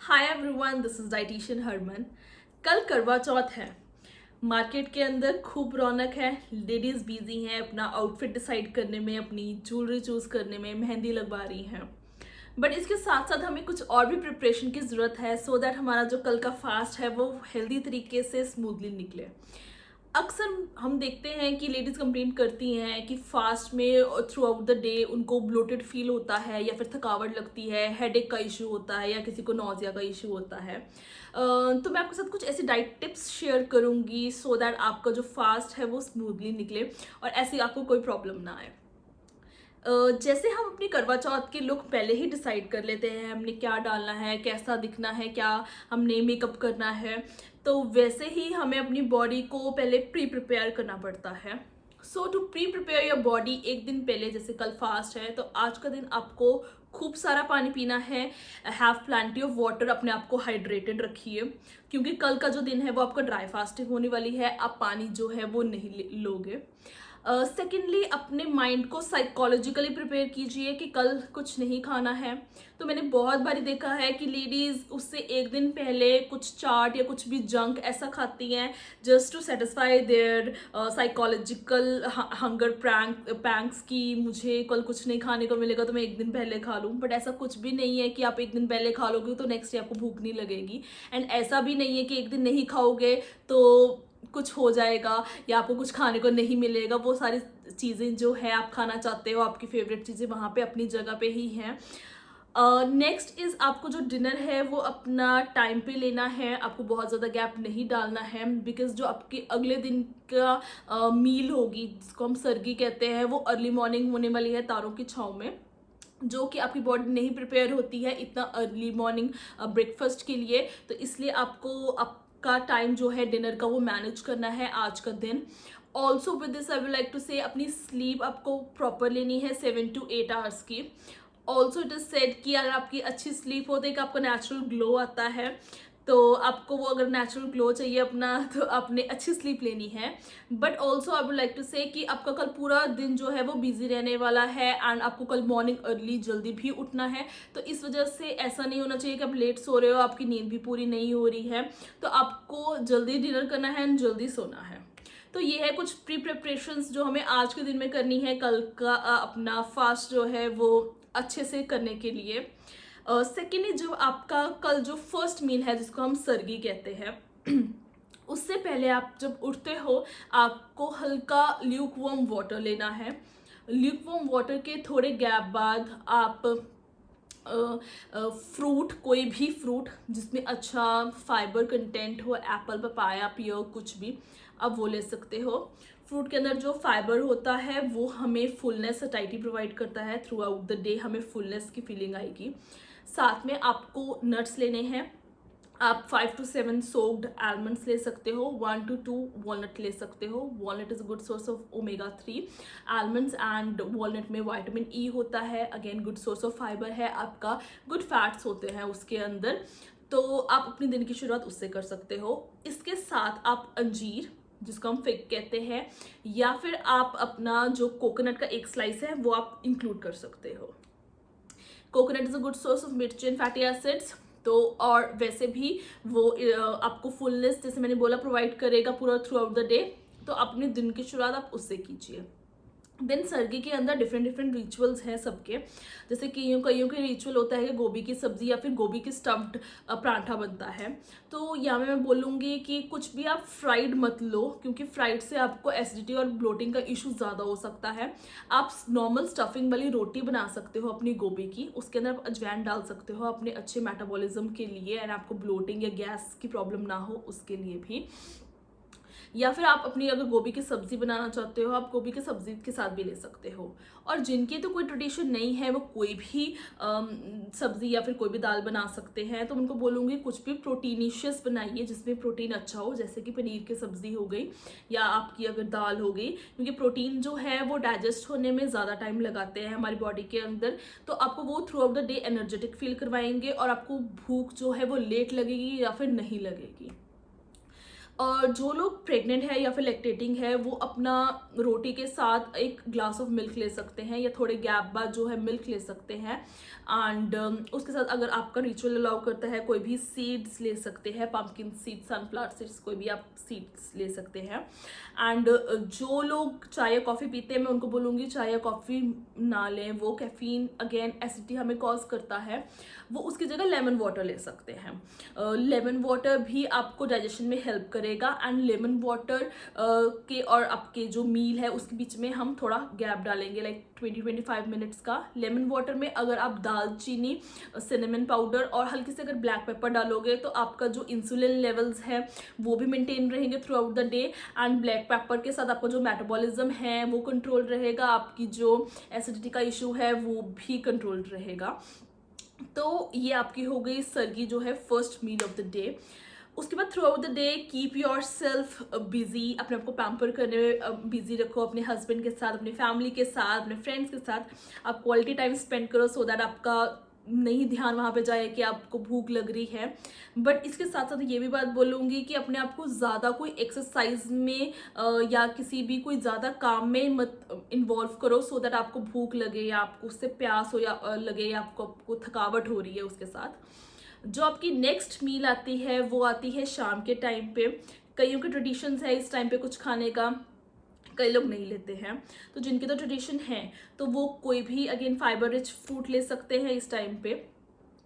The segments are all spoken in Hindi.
Hi everyone, this is dietitian Harman. कल करवा चौथ है। मार्केट के अंदर खूब रौनक है। लेडीज बिजी हैं अपना आउटफिट डिसाइड करने में, अपनी ज्वेलरी चूज करने में, मेहंदी लगवा रही हैं। बट इसके साथ साथ हमें कुछ और भी प्रिपरेशन की ज़रूरत है सो दैट हमारा जो कल का फास्ट है वो हेल्दी तरीके से स्मूथली निकले। अक्सर हम देखते हैं कि लेडीज़ कंप्लेंट करती हैं कि फास्ट में थ्रू आउट द डे उनको ब्लोटेड फील होता है या फिर थकावट लगती है, हेडेक का इशू होता है या किसी को नौजिया का इशू होता है। तो मैं आपके साथ कुछ ऐसी डाइट टिप्स शेयर करूंगी सो दैट आपका जो फास्ट है वो स्मूथली निकले और ऐसी आपको कोई प्रॉब्लम ना आए। जैसे हम अपनी करवा चौथ के लुक पहले ही डिसाइड कर लेते हैं, हमने क्या डालना है, कैसा दिखना है, क्या हमने मेकअप करना है, तो वैसे ही हमें अपनी बॉडी को पहले प्री प्रिपेयर करना पड़ता है। So to pre prepare your body, एक दिन पहले, जैसे कल फास्ट है तो आज का दिन आपको खूब सारा पानी पीना है। हैव प्लेंटी ऑफ वाटर, अपने आप को हाइड्रेटेड रखिए क्योंकि कल का जो दिन है वो आपका ड्राई फास्टिंग होने वाली है। आप पानी जो है वो नहीं लोगे। सेकेंडली, अपने माइंड को साइकोलॉजिकली प्रिपेयर कीजिए कि कल कुछ नहीं खाना है। तो मैंने बहुत बारी देखा है कि लेडीज़ उससे एक दिन पहले कुछ चाट या कुछ भी जंक ऐसा खाती हैं just to satisfy their psychological hunger pangs की मुझे कल कुछ नहीं खाने को मिलेगा तो मैं एक दिन पहले खा लूँ। बट ऐसा कुछ भी नहीं है कि आप एक दिन पहले खा लोगे तो नेक्स्ट डे आपको भूख नहीं लगेगी। एंड ऐसा भी नहीं है कि एक दिन नहीं खाओगे तो कुछ हो जाएगा या आपको कुछ खाने को नहीं मिलेगा। वो सारी चीज़ें जो है आप खाना चाहते हो, आपकी फेवरेट चीज़ें वहाँ पे अपनी जगह पे ही हैं। नेक्स्ट इज़, आपको जो डिनर है वो अपना टाइम पे लेना है। आपको बहुत ज़्यादा गैप नहीं डालना है बिकॉज जो आपके अगले दिन का मील होगी जिसको हम सरगी कहते हैं वो अर्ली मॉर्निंग होने वाली है तारों की छाँव में, जो कि आपकी बॉडी नहीं प्रिपेयर होती है इतना अर्ली मॉर्निंग ब्रेकफास्ट के लिए। तो इसलिए आपको आपका टाइम जो है डिनर का वो मैनेज करना है आज का दिन। Also with this I would like to say अपनी स्लीप आपको प्रॉपर लेनी है 7 to 8 आवर्स की। ऑल्सो इट इज सेड कि अगर आपकी अच्छी स्लीप हो तो एक आपका नेचुरल ग्लो आता है। तो आपको वो अगर नेचुरल ग्लो चाहिए अपना तो आपने अच्छी स्लीप लेनी है। But also I would like to say कि आपका कल पूरा दिन जो है वो बिजी रहने वाला है एंड आपको कल मॉर्निंग अर्ली जल्दी भी उठना है। तो इस वजह से ऐसा नहीं होना चाहिए कि आप लेट सो रहे हो, आपकी नींद भी पूरी नहीं हो रही है। तो आपको जल्दी डिनर करना है एंड जल्दी सोना है। तो ये है कुछ प्री प्रिपरेशंस जो हमें आज के दिन में करनी है कल का अपना फास्ट जो है वो अच्छे से करने के लिए। सेकेंडली, जो आपका कल जो फर्स्ट मील है जिसको हम सरगी कहते हैं उससे पहले आप जब उठते हो आपको हल्का ल्यूक वार्म वाटर लेना है। ल्यूक वार्म वाटर के थोड़े गैप बाद आप फ्रूट, कोई भी फ्रूट जिसमें अच्छा फाइबर कंटेंट हो, एप्पल, पपाया, पियर, कुछ भी आप वो ले सकते हो। फ्रूट के अंदर जो फाइबर होता है वो हमें फुलनेस, सटाइटी प्रोवाइड करता है। थ्रू आउट द डे हमें फुलनेस की फीलिंग आएगी। साथ में आपको नट्स लेने हैं। आप 5 to 7 सोक्ड आलमंड्स ले सकते हो, 1 to 2 वॉलनट ले सकते हो। Walnut is a good source of omega 3। Almonds and walnut में विटामिन ई होता है, again good source of fibre है। आपका गुड फैट्स होते हैं उसके अंदर, तो आप अपने दिन की शुरुआत उससे कर सकते हो। इसके साथ आप अंजीर, जिसको हम फिग कहते हैं, या फिर आप अपना जो कोकोनट का एक स्लाइस है वो आप इंक्लूड कर सकते हो। Coconut is a good source of मिर्च एंड फैटी एसिड्स। तो और वैसे भी वो आपको फुलनेस, जैसे मैंने बोला, प्रोवाइड करेगा पूरा थ्रू आउट द डे। तो अपने दिन की शुरुआत आप उससे कीजिए। देन सरगी के अंदर डिफरेंट डिफरेंट रिचुअल्स हैं सबके। जैसे कि कईयों के रिचुअल होता है कि गोभी की सब्जी या फिर गोभी की स्टफ्ड पराठा बनता है। तो यहाँ मैं बोलूँगी कि कुछ भी आप फ्राइड मत लो क्योंकि फ्राइड से आपको एसिडिटी और ब्लोटिंग का इशू ज़्यादा हो सकता है। आप नॉर्मल स्टफिंग वाली रोटी बना सकते हो अपनी गोभी की, उसके अंदर आप अजवाइन डाल सकते हो अपने अच्छे मेटाबॉलिज्म के लिए एंड आपको ब्लोटिंग या गैस की प्रॉब्लम ना हो उसके लिए भी। या फिर आप अपनी अगर गोभी की सब्जी बनाना चाहते हो आप गोभी की सब्जी के साथ भी ले सकते हो। और जिनकी तो कोई ट्रेडिशन नहीं है वो कोई भी सब्जी या फिर कोई भी दाल बना सकते हैं, तो उनको बोलूँगी कुछ भी प्रोटीनिशियस बनाइए जिसमें प्रोटीन अच्छा हो, जैसे कि पनीर की सब्जी हो गई या आपकी अगर दाल हो गई, क्योंकि प्रोटीन जो है वो डाइजेस्ट होने में ज़्यादा टाइम लगाते हैं हमारी बॉडी के अंदर। तो आपको वो through out the day energetic feel करवाएंगे और आपको भूख जो है वो लेट लगेगी या फिर नहीं लगेगी। और जो लोग प्रेग्नेंट है या फिर लैक्टेटिंग है वो अपना रोटी के साथ एक ग्लास ऑफ मिल्क ले सकते हैं या थोड़े गैप बाद जो है मिल्क ले सकते हैं। एंड उसके साथ अगर आपका रिचुअल अलाउ करता है कोई भी सीड्स ले सकते हैं, पम्पकिन सीड्स, सनफ्लावर सीड्स, कोई भी आप सीड्स ले सकते हैं। एंड जो लोग चाय या कॉफ़ी पीते हैं मैं उनको बोलूँगी चाय या कॉफ़ी ना लें, वो कैफीन अगेन एसिडिटी हमें कॉज करता है, वो उसकी जगह लेमन वाटर ले सकते हैं। लेमन वाटर भी आपको डाइजेशन में हेल्प करेगा। एंड लेमन वाटर के और आपके जो मील है उसके बीच में हम थोड़ा गैप डालेंगे, लाइक 20-25 मिनट्स का। लेमन वाटर में अगर आप दालचीनी, सिनेमन पाउडर और हल्की से अगर ब्लैक पेपर डालोगे तो आपका जो इंसुलिन लेवल्स है वो भी मेंटेन रहेंगे through out the day. And black pepper के साथ आपका जो मेटाबॉलिज्म है वो कंट्रोल रहेगा, आपकी जो एसिडिटी का इशू है वो भी कंट्रोल रहेगा। तो ये आपकी हो गई सर्गी जो है first meal of the day. उसके बाद throughout the day keep yourself busy, अपने आपको पैम्पर करने में बिजी रखो, अपने हस्बैंड के साथ, अपने फैमिली के साथ, अपने फ्रेंड्स के साथ आप क्वालिटी टाइम स्पेंड करो सो दैट आपका नहीं ध्यान वहाँ पे जाए कि आपको भूख लग रही है। बट इसके साथ साथ ये भी बात बोलूँगी कि अपने आप को ज़्यादा कोई एक्सरसाइज में या किसी भी कोई ज़्यादा काम में मत इन्वॉल्व करो सो दैट आपको भूख लगे या आपको उससे प्यास हो या लगे या आपको थकावट हो रही है उसके साथ। जो आपकी नेक्स्ट मील आती है वो आती है शाम के टाइम पे। कईयों के ट्रेडिशंस है इस टाइम पे कुछ खाने का, कई लोग नहीं लेते हैं, तो जिनके तो ट्रेडिशन है तो वो कोई भी अगेन फाइबर रिच फ्रूट ले सकते हैं इस टाइम पे।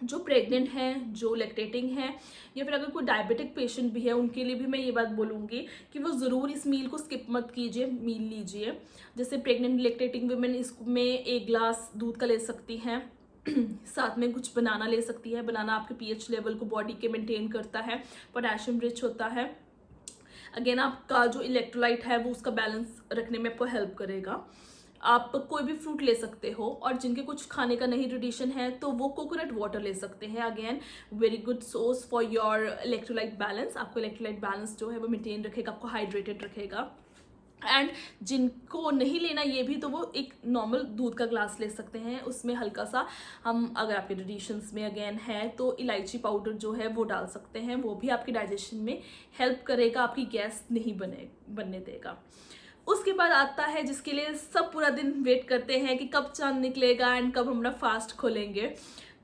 जो प्रेग्नेंट हैं, जो लैक्टेटिंग हैं या फिर अगर कोई डायबिटिक पेशेंट भी है उनके लिए भी मैं ये बात बोलूँगी कि वो ज़रूर इस मील को स्किप मत कीजिए, मील लीजिए। जैसे प्रेग्नेंट लैक्टेटिंग वुमेन इसमें 1 ग्लास दूध का ले सकती हैं, साथ में कुछ बनाना ले सकती है। बनाना आपके पीएच लेवल को बॉडी के मेंटेन करता है, पोटेशियम रिच होता है। अगेन आपका जो इलेक्ट्रोलाइट है वो उसका बैलेंस रखने में आपको हेल्प करेगा। आप कोई भी फ्रूट ले सकते हो और जिनके कुछ खाने का नहीं ट्रेडिशन है तो वो कोकोनट वाटर ले सकते हैं। Again very good source for your electrolyte balance, आपको इलेक्ट्रोलाइट बैलेंस जो है वो मेंटेन रखेगा, आपको हाइड्रेटेड रखेगा। एंड जिनको नहीं लेना ये भी तो वो एक नॉर्मल दूध का ग्लास ले सकते हैं, उसमें हल्का सा हम अगर आपके ट्रेडिशंस में अगेन है तो इलायची पाउडर जो है वो डाल सकते हैं, वो भी आपके डाइजेशन में हेल्प करेगा, आपकी गैस नहीं बनने देगा। उसके बाद आता है जिसके लिए सब पूरा दिन वेट करते हैं कि कब चांद निकलेगा एंड कब हम अपना फास्ट खोलेंगे।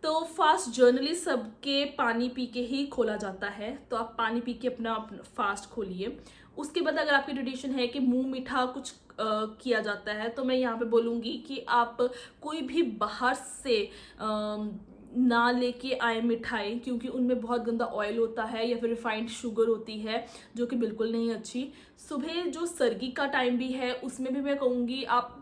तो फास्ट जर्नली सबके पानी पी के ही खोला जाता है, तो आप पानी पी के अपना फास्ट खोलिए। उसके बाद अगर आपकी ट्रेडिशन है कि मुंह मीठा कुछ किया जाता है तो मैं यहाँ पे बोलूँगी कि आप कोई भी बाहर से ना लेके आए मिठाई, क्योंकि उनमें बहुत गंदा ऑयल होता है या फिर रिफाइंड शुगर होती है जो कि बिल्कुल नहीं अच्छी। सुबह जो सर्गी का टाइम भी है उसमें भी मैं कहूँगी आप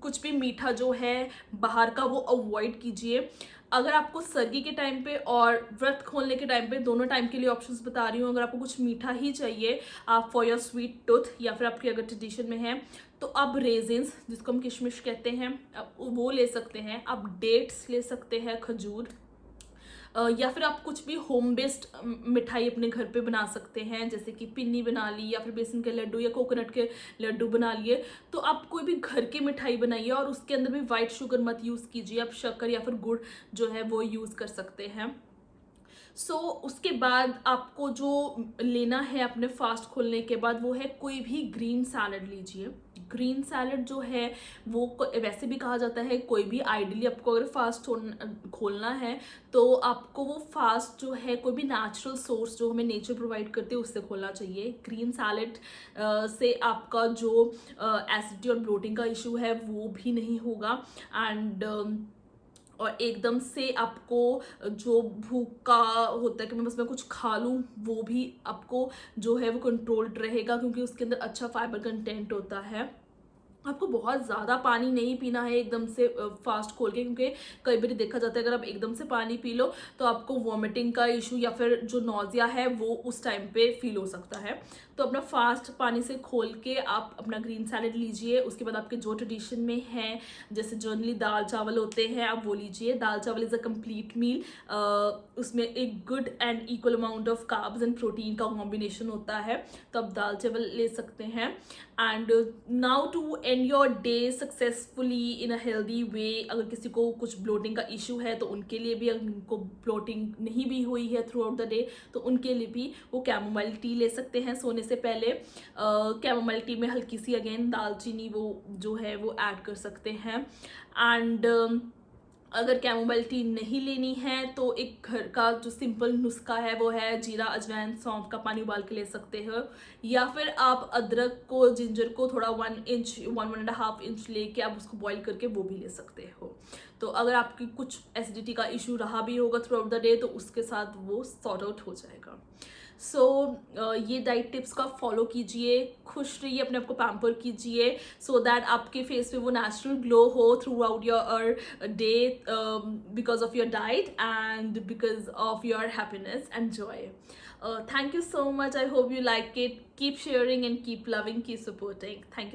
कुछ भी मीठा जो है बाहर का वो अवॉइड कीजिए। अगर आपको सर्गी के टाइम पे और व्रत खोलने के टाइम पे, दोनों टाइम के लिए ऑप्शंस बता रही हूँ, अगर आपको कुछ मीठा ही चाहिए आप फॉर योर स्वीट टूथ या फिर आपकी अगर ट्रेडिशन में है तो आप रेजिन्स जिसको हम किशमिश कहते हैं वो ले सकते हैं, आप डेट्स ले सकते हैं, खजूर, या फिर आप कुछ भी होम बेस्ड मिठाई अपने घर पे बना सकते हैं, जैसे कि पिन्नी बना ली या फिर बेसन के लड्डू या कोकोनट के लड्डू बना लिए। तो आप कोई भी घर की मिठाई बनाइए और उसके अंदर भी वाइट शुगर मत यूज़ कीजिए, आप शक्कर या फिर गुड़ जो है वो यूज़ कर सकते हैं। उसके बाद आपको जो लेना है अपने फास्ट खोलने के बाद वो है कोई भी ग्रीन सैलड लीजिए। ग्रीन सैलड जो है वो वैसे भी कहा जाता है कोई भी आइडियली आपको अगर फास्ट खोलना है तो आपको वो फास्ट जो है कोई भी नेचुरल सोर्स जो हमें नेचर प्रोवाइड करते हैं उससे खोलना चाहिए। ग्रीन सैलड से आपका जो एसिडिटी और ब्लोटिंग का इशू है वो भी नहीं होगा। एंड और एकदम से आपको जो भूख का होता है कि मैं बस मैं कुछ खा लूँ वो भी आपको जो है वो कंट्रोल्ड रहेगा, क्योंकि उसके अंदर अच्छा फाइबर कंटेंट होता है। आपको बहुत ज़्यादा पानी नहीं पीना है एकदम से फास्ट खोल के, क्योंकि कई बार देखा जाता है अगर आप एकदम से पानी पी लो तो आपको वॉमिटिंग का इशू या फिर जो नौजिया है वो उस टाइम पे फील हो सकता है। तो अपना फास्ट पानी से खोल के आप अपना ग्रीन सैलड लीजिए। उसके बाद आपके जो ट्रेडिशन में है जैसे जनरली दाल चावल होते हैं आप वो लीजिए। दाल चावल इज़ अ कंप्लीट मील, उसमें एक good and equal amount of carbs and protein का कॉम्बिनेशन होता है, तो आप दाल चावल ले सकते हैं। And now to end your day successfully in a healthy way, अगर किसी को कुछ ब्लोटिंग का इशू है तो उनके लिए भी, अगर उनको ब्लोटिंग नहीं भी हुई है थ्रू आउट द डे तो उनके लिए भी वो कैमोमाइल टी ले सकते हैं सोने से पहले कैमोमाइल टी में हल्की सी अगेन दालचीनी वो जो है वो ऐड कर सकते हैं। एंड अगर कैमोमाइल टी नहीं लेनी है तो एक घर का जो सिंपल नुस्खा है वो है जीरा अजवाइन सौंफ का पानी उबाल के ले सकते हो, या फिर आप अदरक को जिंजर को थोड़ा 1 इंच 1.5 इंच लेके आप उसको बॉईल करके वो भी ले सकते हो। तो अगर आपकी कुछ एसिडिटी का इशू रहा भी होगा थ्रू आउट द डे तो उसके साथ वो सॉर्ट आउट हो जाएगा। सो ये डाइट टिप्स का फॉलो कीजिए, खुश रहिए, अपने आप को पैम्पर कीजिए सो दैट आपके फेस पे वो नेचुरल ग्लो हो through out your day because of your diet and because of your happiness and Joy. Thank you so much. I hope you like it. Keep sharing and keep loving, keep supporting. Thank you.